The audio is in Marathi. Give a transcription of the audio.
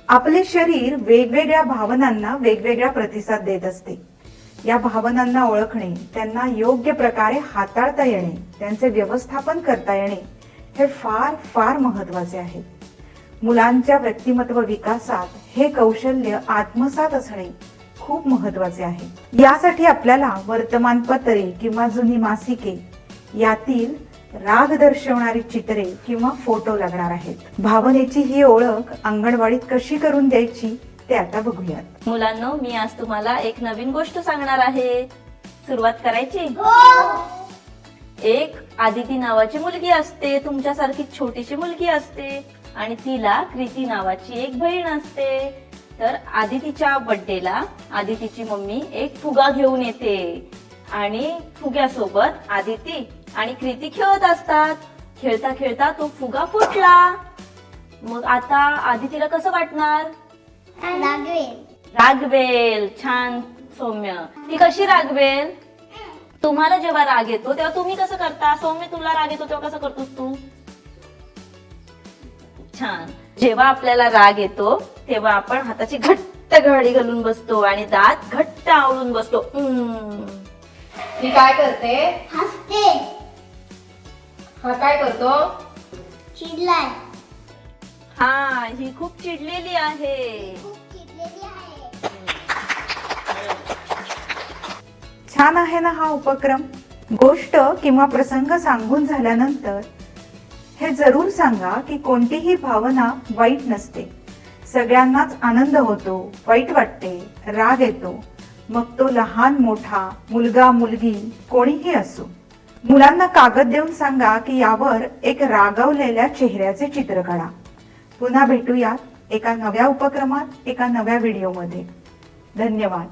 आपले शरीर वेगवेगळ्या भावनांना वेगवेगळा प्रतिसाद देत असते. या भावनांना ओळखणे, त्यांना योग्य प्रकारे हाताळता येणे, त्यांचे व्यवस्थापन करता येणे हे फार फार महत्वाचे आहे. मुलांच्या व्यक्तिमत्व विकासात हे कौशल्य आत्मसात असणे खूप महत्वाचे आहे. यासाठी आपल्याला वर्तमानपत्रे किंवा जुनी मासिके यातील राग दर्शवणारी चित्रे किंवा फोटो लागणार आहेत. भावनेची ही ओळख अंगणवाडीत कशी करून द्यायची ते आता बघूयात. मुलांनो, मी आज तुम्हाला एक नवीन गोष्ट सांगणार आहे. सुरुवात करायची? एक आदिती नावाची मुलगी असते, तुमच्यासारखी छोटीशी मुलगी असते आणि तिला कृती नावाची एक बहीण असते. तर आदितीच्या बर्थडेला आदितीची मम्मी एक फुगा घेऊन येते आणि फुग्यासोबत आदिती आणि कृती खेळत असतात. खेळता खेळता तो फुगा फुटला. मग आता आदितीला कसं वाटणार? रागवेल. छान सौम्य. ती कशी रागवेल? तुम्हाला जेव्हा राग येतो तेव्हा तुम्ही कसं करता? सौम्य, तुला राग येतो तेव्हा कसं करतोस तू? छान. जेव्हा आपल्याला राग येतो तेव्हा आपण हाताची घट्ट घडी घालून बसतो आणि दात घट्ट आवळून बसतो. मी काय करते? हसते. हा काय करतो? चिडलाय. हा, ही खूप चिडलेली आहे. खूप चिडलेली आहे. छान आहे ना हा उपक्रम. गोष्ट किंवा प्रसंग सांगून झाल्यानंतर हे जरूर सांगा की कोणतीही भावना वाईट नसते. सगळ्यांनाच आनंद होतो, वाईट वाटते, राग येतो. मग तो लहान मोठा, मुलगा मुलगी कोणीही असो. मुलांना कागद देऊन सांगा की यावर एक रागावलेल्या चेहऱ्याचे चित्र काढा. पुन्हा भेटूयात एका नव्या उपक्रमात, एका नव्या व्हिडिओमध्ये. धन्यवाद.